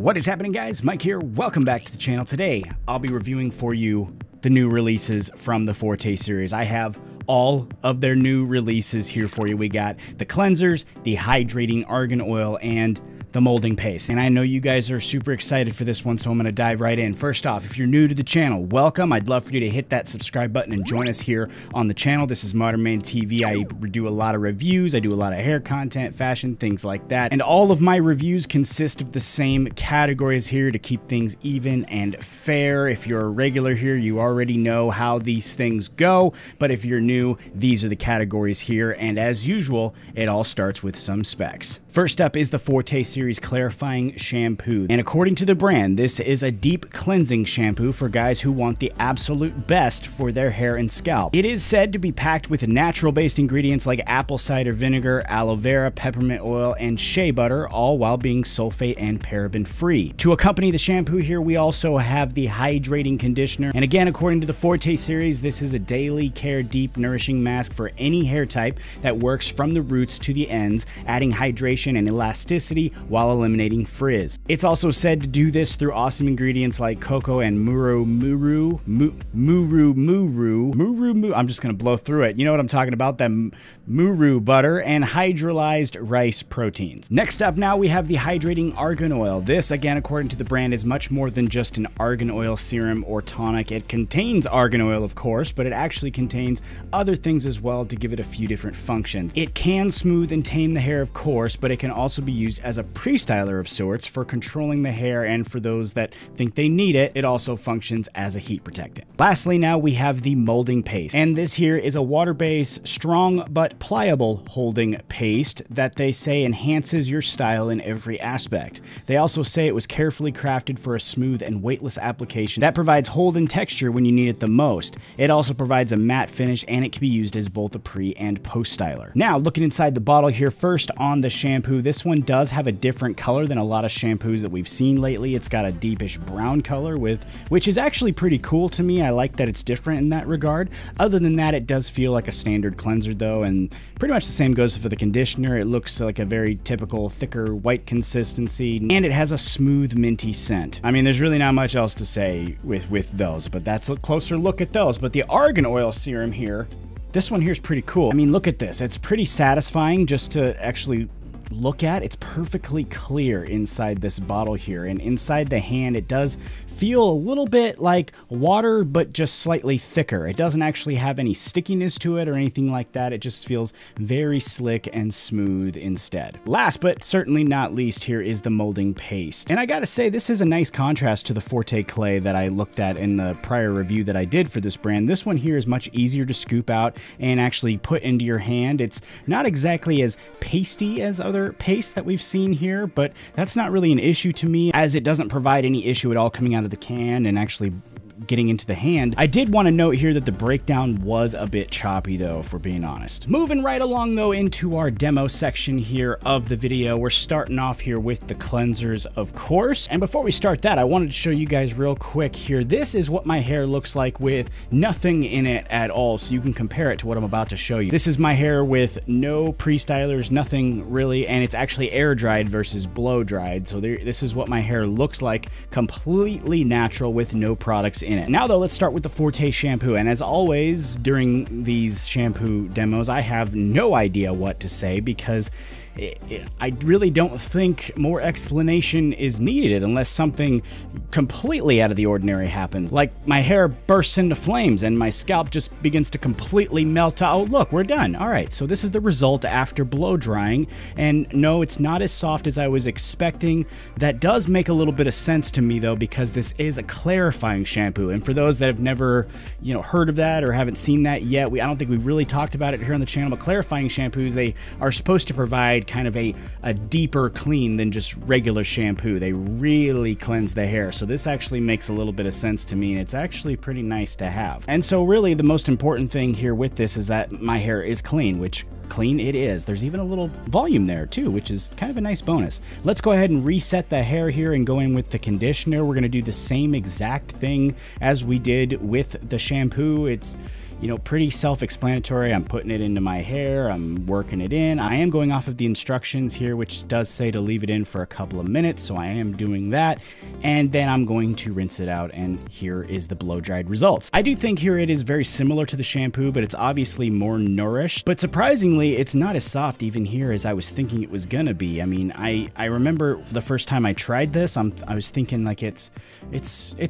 What is happening, guys? Mike here. Welcome back to the channel. Today, I'll be reviewing for you the new releases from the Forte series. I have all of their new releases here for you. We got the cleansers, the hydrating argan oil, and the molding paste. And I know you guys are super excited for this one, so I'm going to dive right in. First off, if you're new to the channel, welcome. I'd love for you to hit that subscribe button and join us here on the channel. This is MMTV. I do a lot of reviews. I do a lot of hair content, fashion, things like that. And all of my reviews consist of the same categories here to keep things even and fair. If you're a regular here, you already know how these things go. But if you're new, these are the categories here. And as usual, it all starts with some specs. First up is the Forte Series Clarifying Shampoo. And according to the brand, this is a deep cleansing shampoo for guys who want the absolute best for their hair and scalp. It is said to be packed with natural-based ingredients like apple cider vinegar, aloe vera, peppermint oil, and shea butter, all while being sulfate and paraben-free. To accompany the shampoo here, we also have the hydrating conditioner. And again, according to the Forte series, this is a daily care deep nourishing mask for any hair type that works from the roots to the ends, adding hydration and elasticity while eliminating frizz. It's also said to do this through awesome ingredients like cocoa and muru. I'm just gonna blow through it. You know what I'm talking about, that muru butter and hydrolyzed rice proteins. Next up now we have the hydrating argan oil. This, again, according to the brand, is much more than just an argan oil serum or tonic. It contains argan oil, of course, but it actually contains other things as well to give it a few different functions. It can smooth and tame the hair, of course, but it can also be used as a pre-styler of sorts for controlling the hair, and for those that think they need it, it also functions as a heat protectant. Lastly, now we have the molding paste, and this here is a water-based, strong but pliable holding paste that they say enhances your style in every aspect. They also say it was carefully crafted for a smooth and weightless application that provides hold and texture when you need it the most. It also provides a matte finish, and it can be used as both a pre and post styler. Now, looking inside the bottle here, first on the shampoo, this one does have a different color than a lot of shampoos that we've seen lately. It's got a deepish brown color, which is actually pretty cool to me. I like that it's different in that regard. Other than that, it does feel like a standard cleanser though, and pretty much the same goes for the conditioner. It looks like a very typical thicker white consistency, and it has a smooth minty scent. I mean, there's really not much else to say with those, but that's a closer look at those. But the argan oil serum here, this one here is pretty cool. I mean, look at this. It's pretty satisfying just to actually look at. It's perfectly clear inside this bottle here, and inside the hand it does feel a little bit like water, but just slightly thicker. It doesn't actually have any stickiness to it or anything like that. It just feels very slick and smooth instead. Last but certainly not least, here is the molding paste, and I gotta say, this is a nice contrast to the Forte clay that I looked at in the prior review that I did for this brand. This one here is much easier to scoop out and actually put into your hand. It's not exactly as pasty as other paste that we've seen here, but that's not really an issue to me, as it doesn't provide any issue at all coming out of the can and actually getting into the hand. I did want to note here that the breakdown was a bit choppy though, if we're being honest. Moving right along though into our demo section here of the video, we're starting off here with the cleansers, of course. And before we start that, I wanted to show you guys real quick here. This is what my hair looks like with nothing in it at all, so you can compare it to what I'm about to show you. This is my hair with no pre-stylers, nothing really, and it's actually air dried versus blow dried. So this is what my hair looks like, completely natural with no products in it. Now though, let's start with the Forte shampoo, and as always during these shampoo demos, I have no idea what to say because I really don't think more explanation is needed unless something completely out of the ordinary happens. Like my hair bursts into flames and my scalp just begins to completely melt out. Oh, look, we're done. All right, so this is the result after blow drying. And no, it's not as soft as I was expecting. That does make a little bit of sense to me though, because this is a clarifying shampoo. And for those that have never, heard of that or haven't seen that yet, I don't think we really talked about it here on the channel, but clarifying shampoos, they are supposed to provide kind of a deeper clean than just regular shampoo. They really cleanse the hair. So this actually makes a little bit of sense to me, and it's actually pretty nice to have. And so really the most important thing here with this is that my hair is clean, which clean it is. There's even a little volume there too, which is kind of a nice bonus. Let's go ahead and reset the hair here and go in with the conditioner. We're going to do the same exact thing as we did with the shampoo. It's you know, pretty self-explanatory. I'm putting it into my hair, I'm working it in. I am going off of the instructions here, which does say to leave it in for a couple of minutes, so I am doing that. And then I'm going to rinse it out, and here is the blow-dried results. I do think here it is very similar to the shampoo, but it's obviously more nourished. But surprisingly, it's not as soft even here as I was thinking it was gonna be. I mean, I remember the first time I tried this, I was thinking like it's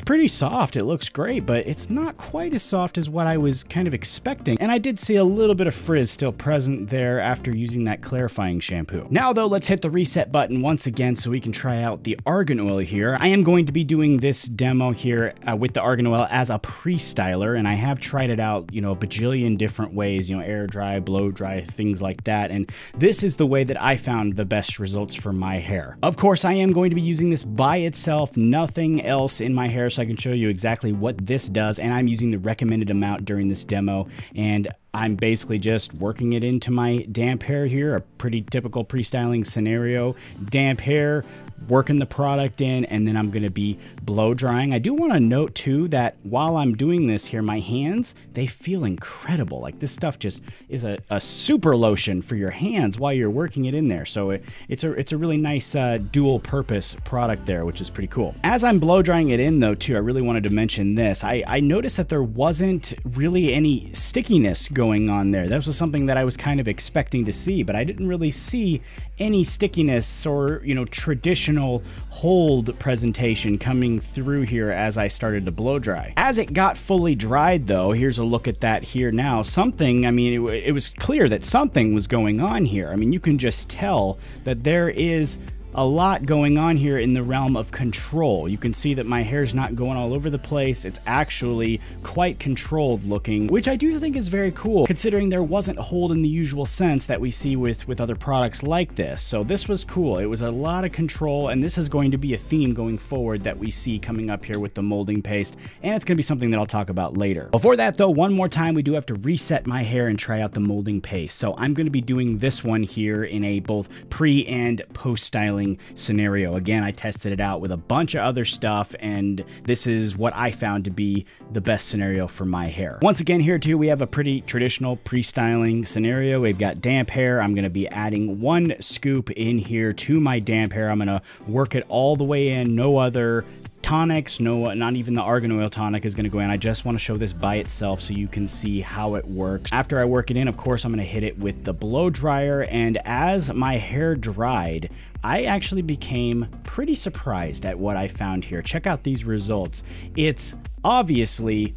pretty soft. It looks great, but it's not quite as soft as what I was kind of expecting. And I did see a little bit of frizz still present there after using that clarifying shampoo. Now though, let's hit the reset button once again so we can try out the Argan Oil here. I am going to be doing this demo here with the Argan Oil as a pre-styler, and I have tried it out, you know, a bajillion different ways, you know, air dry, blow dry, things like that. And this is the way that I found the best results for my hair. Of course, I am going to be using this by itself, nothing else in my hair, so I can show you exactly what this does. And I'm using the recommended amount during this demo, and I'm basically just working it into my damp hair here, a pretty typical pre-styling scenario. Damp hair, working the product in, and then I'm going to be blow drying. I do want to note too that while I'm doing this here, my hands, they feel incredible. Like this stuff just is a super lotion for your hands while you're working it in there. So it's a really nice dual purpose product there, which is pretty cool. As I'm blow drying it in though too, I really wanted to mention this. I noticed that there wasn't really any stickiness going on there. That was something that I was kind of expecting to see, but I didn't really see any stickiness or, you know, traditional hold presentation coming through here as I started to blow dry. As it got fully dried though, here's a look at that here now. Something, I mean, it was clear that something was going on here. I mean, you can just tell that there is a lot going on here in the realm of control. You can see that my hair's not going all over the place. It's actually quite controlled looking, which I do think is very cool, considering there wasn't hold in the usual sense that we see with other products like this. So this was cool. It was a lot of control, and this is going to be a theme going forward that we see coming up here with the molding paste, and it's going to be something that I'll talk about later. Before that though, one more time, we do have to reset my hair and try out the molding paste. So I'm going to be doing this one here in a both pre and post styling scenario. Again, I tested it out with a bunch of other stuff, and this is what I found to be the best scenario for my hair. Once again, here too, we have a pretty traditional pre-styling scenario. We've got damp hair. I'm going to be adding 1 scoop in here to my damp hair. I'm going to work it all the way in. No other tonics, no, not even the Argan Oil tonic is going to go in. I just want to show this by itself so you can see how it works. After I work it in, of course, I'm going to hit it with the blow dryer, and as my hair dried, I actually became pretty surprised at what I found here. Check out these results. It's obviously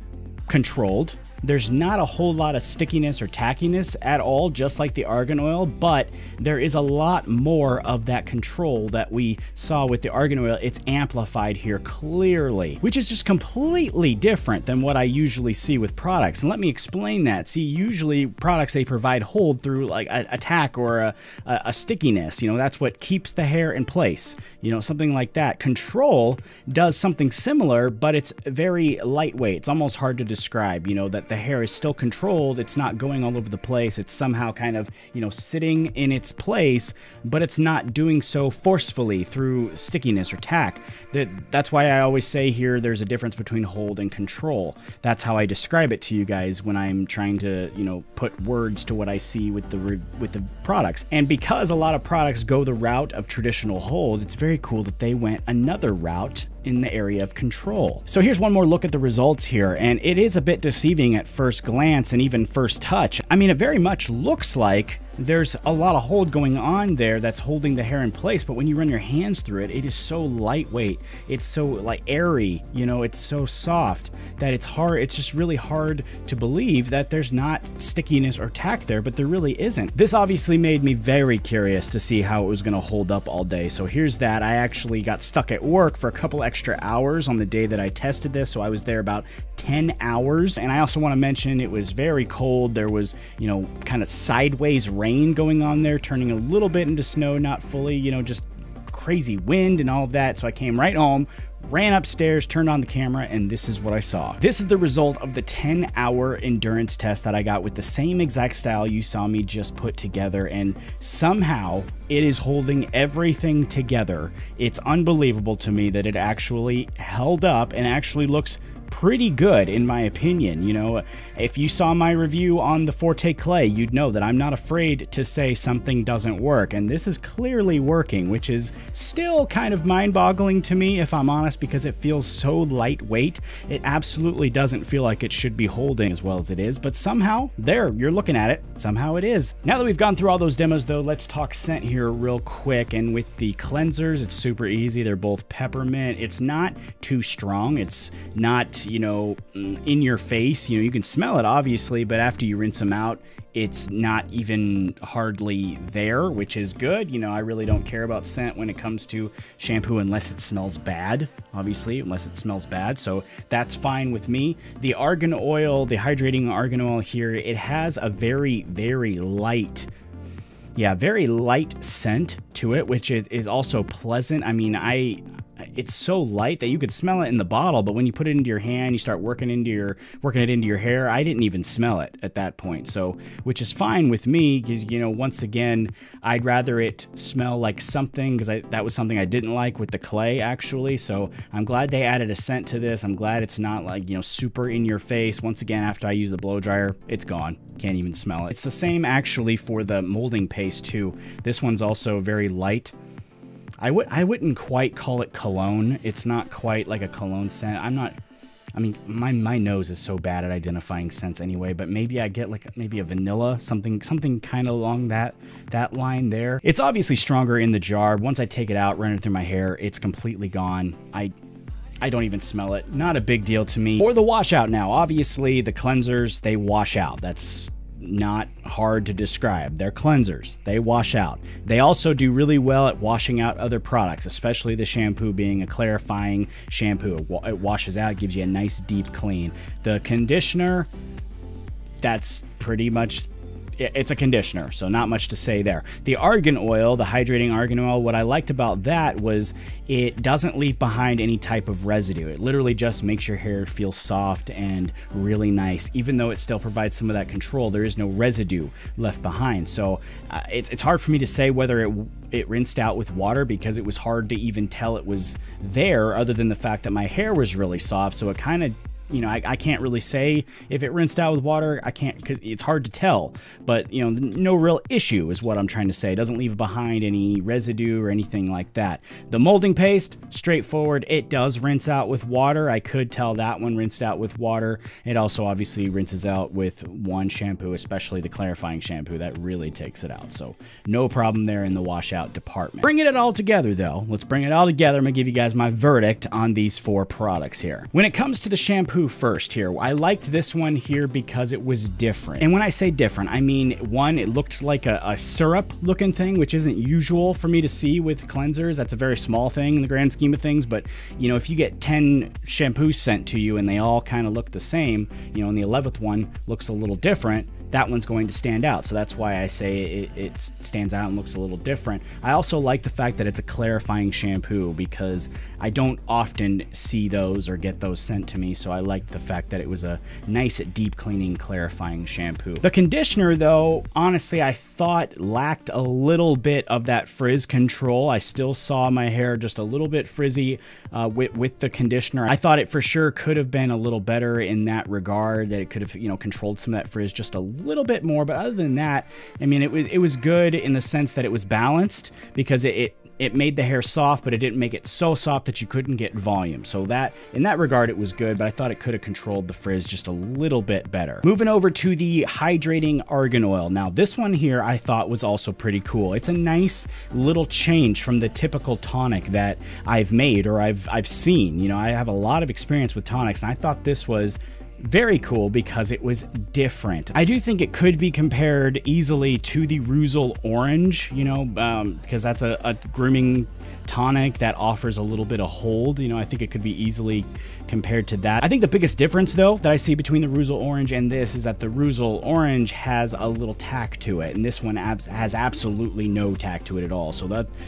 controlled. There's not a whole lot of stickiness or tackiness at all, just like the Argan Oil, but there is a lot more of that control that we saw with the Argan Oil. It's amplified here clearly, which is just completely different than what I usually see with products. And let me explain that. See, usually products, they provide hold through like a tack or a stickiness. You know, that's what keeps the hair in place. You know, something like that. Control does something similar, but it's very lightweight. It's almost hard to describe, you know, that the hair is still controlled. It's not going all over the place. It's somehow kind of, you know, sitting in its place, but it's not doing so forcefully through stickiness or tack. That's why I always say here there's a difference between hold and control. That's how I describe it to you guys when I'm trying to, you know, put words to what I see with the products. And because a lot of products go the route of traditional hold, it's very cool that they went another route in the area of control. So here's one more look at the results here, and it is a bit deceiving at first glance and even first touch. I mean, it very much looks like there's a lot of hold going on there that's holding the hair in place, but when you run your hands through it, it is so lightweight. It's so like airy, you know, it's so soft that it's hard. It's just really hard to believe that there's not stickiness or tack there, but there really isn't. This obviously made me very curious to see how it was going to hold up all day. So here's that. I actually got stuck at work for a couple extra hours on the day that I tested this. So I was there about 10 hours. And I also want to mention it was very cold. There was, you know, kind of sideways rain going on there, turning a little bit into snow, not fully, you know, just crazy wind and all of that. So I came right home, ran upstairs, turned on the camera, and this is what I saw. This is the result of the 10-hour endurance test that I got with the same exact style you saw me just put together, and somehow it is holding everything together. It's unbelievable to me that it actually held up and actually looks pretty good in my opinion. You know, if you saw my review on the Forte clay, you'd know that I'm not afraid to say something doesn't work, and this is clearly working, which is still kind of mind-boggling to me, if I'm honest, because it feels so lightweight. It absolutely doesn't feel like it should be holding as well as it is, but somehow, there, you're looking at it, somehow it is. Now that we've gone through all those demos though, let's talk scent here real quick. And with the cleansers, it's super easy. They're both peppermint. It's not too strong. It's not, you know, in your face. You know, you can smell it obviously, but after you rinse them out, it's not even hardly there, which is good. You know, I really don't care about scent when it comes to shampoo unless it smells bad, obviously, unless it smells bad. So that's fine with me. The Argan Oil, the hydrating Argan Oil here, it has a very, very light, very light scent to it, which is also pleasant. I mean, it's so light that you could smell it in the bottle, but when you put it into your hand, you start working it into your hair. I didn't even smell it at that point, so which is fine with me, because, you know, once again, I'd rather it smell like something, because that was something I didn't like with the clay actually. So I'm glad they added a scent to this. I'm glad it's not like, you know, super in your face. Once again, after I use the blow dryer, it's gone. Can't even smell it. It's the same actually for the molding paste too. This one's also very light. I wouldn't quite call it cologne. It's not quite like a cologne scent. I mean, my nose is so bad at identifying scents anyway, but maybe I get like maybe a vanilla, something kind of along that line there. It's obviously stronger in the jar. Once I take it out, run it through my hair, it's completely gone. I don't even smell it. Not a big deal to me. Or the washout now. Obviously, the cleansers, they wash out. That's not hard to describe. They're cleansers. They wash out. They also do really well at washing out other products, especially the shampoo being a clarifying shampoo. It washes out, gives you a nice deep clean. The conditioner, that's pretty much, it's a conditioner, so not much to say there. The Argan Oil, the hydrating Argan Oil, what I liked about that was it doesn't leave behind any type of residue. It literally just makes your hair feel soft and really nice. Even though it still provides some of that control, there is no residue left behind. So it's hard for me to say whether it rinsed out with water, because it was hard to even tell it was there, other than the fact that my hair was really soft. So it kind of, you know, I can't really say if it rinsed out with water. I can't, because it's hard to tell. But, you know, no real issue is what I'm trying to say. It doesn't leave behind any residue or anything like that. The molding paste, straightforward. It does rinse out with water. I could tell that one rinsed out with water. It also obviously rinses out with one shampoo, especially the clarifying shampoo. That really takes it out. So no problem there in the washout department. Bringing it all together though. Let's bring it all together. I'm going to give you guys my verdict on these 4 products here. When it comes to the shampoo first here, I liked this one here because it was different. And when I say different, I mean, one, it looked like a syrup looking thing, which isn't usual for me to see with cleansers. That's a very small thing in the grand scheme of things. But, you know, if you get 10 shampoos sent to you and they all kind of look the same, you know, and the 11th one looks a little different, that one's going to stand out. So that's why I say it stands out and looks a little different. I also like the fact that it's a clarifying shampoo, because I don't often see those or get those sent to me. So I like the fact that it was a nice deep cleaning clarifying shampoo. The conditioner though, honestly, I thought lacked a little bit of that frizz control. I still saw my hair just a little bit frizzy with the conditioner. I thought it for sure could have been a little better in that regard, that it could have, you know, controlled some of that frizz just a little bit more. But other than that, I mean, it was good in the sense that it was balanced, because it made the hair soft, but it didn't make it so soft that you couldn't get volume. So that, in that regard, it was good, but I thought it could have controlled the frizz just a little bit better. Moving over to the hydrating Argan Oil. Now, this one here I thought was also pretty cool. It's a nice little change from the typical tonic that I've made or I've seen. You know, I have a lot of experience with tonics, and I thought this was very cool because it was different. I do think it could be compared easily to the Russell Orange, you know, because that's a grooming tonic that offers a little bit of hold. You know, I think it could be easily compared to that. I think the biggest difference though that I see between the Russell Orange and this is that the Russell Orange has a little tack to it, and this one has absolutely no tack to it at all. So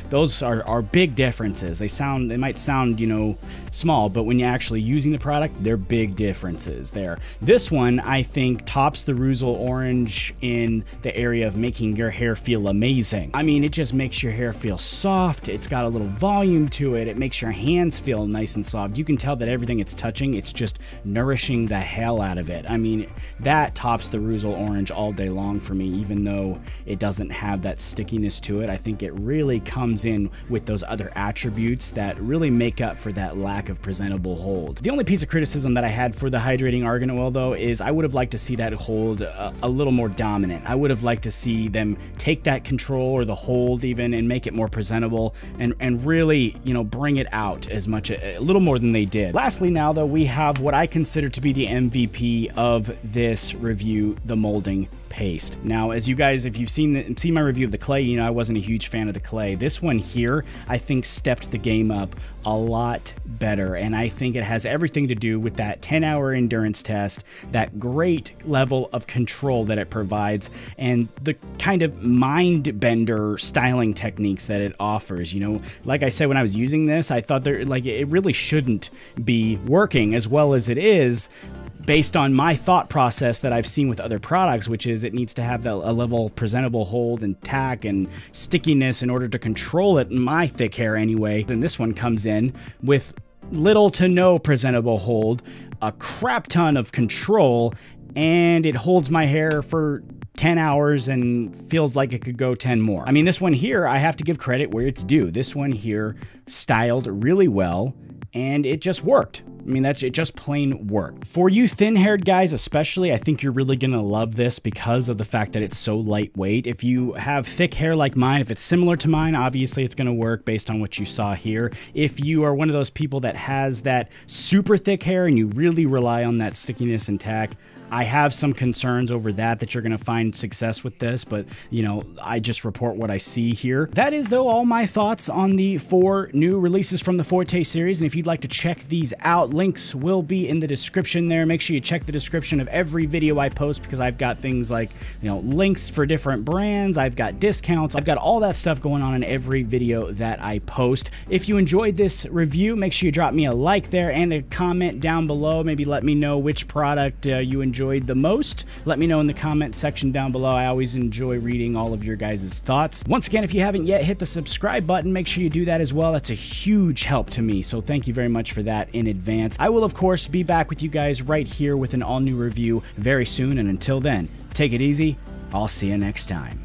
those are big differences. They might sound, you know, small, but when you're actually using the product, they're big differences. there. This one, I think, tops the Ruzel Orange in the area of making your hair feel amazing. I mean, it just makes your hair feel soft. It's got a little volume to it. It makes your hands feel nice and soft. You can tell that everything it's touching, it's just nourishing the hell out of it. I mean, that tops the Ruzel Orange all day long for me, even though it doesn't have that stickiness to it. I think it really comes in with those other attributes that really make up for that lack of presentable hold. The only piece of criticism that I had for the hydrating argan oil, though, is I would have liked to see that hold a little more dominant. I would have liked to see them take that control or the hold even and make it more presentable and really, you know, bring it out as much, a little more than they did. Lastly now, though, we have what I consider to be the MVP of this review, the Moulding Paste. Now, as you guys, if you've seen my review of the clay, you know I wasn't a huge fan of the clay. This one here, I think, stepped the game up a lot better, and I think it has everything to do with that 10-hour endurance test, that great level of control that it provides, and the kind of mind bender styling techniques that it offers. You know, like I said, when I was using this, I thought it really shouldn't be working as well as it is, based on my thought process that I've seen with other products, which is it needs to have a level of presentable hold and tack and stickiness in order to control it in my thick hair anyway. Then this one comes in with little to no presentable hold, a crap ton of control, and it holds my hair for 10 hours and feels like it could go 10 more. I mean, this one here, I have to give credit where it's due. This one here styled really well, and it just worked. I mean, it just plain worked. For you thin-haired guys especially, I think you're really gonna love this because of the fact that it's so lightweight. If you have thick hair like mine, if it's similar to mine, obviously it's gonna work based on what you saw here. If you are one of those people that has that super thick hair and you really rely on that stickiness and tack, I have some concerns over that you're going to find success with this, but, you know, I just report what I see here. That is, though, all my thoughts on the 4 new releases from the Forte series, and if you'd like to check these out, links will be in the description there. Make sure you check the description of every video I post, because I've got things like, you know, links for different brands, I've got discounts, I've got all that stuff going on in every video that I post. If you enjoyed this review, make sure you drop me a like there and a comment down below. Maybe let me know which product you enjoyed the most. Let me know in the comment section down below. I always enjoy reading all of your guys' thoughts. Once again, if you haven't yet hit the subscribe button, make sure you do that as well. That's a huge help to me, so thank you very much for that in advance. I will, of course, be back with you guys right here with an all-new review very soon, and until then, take it easy. I'll see you next time.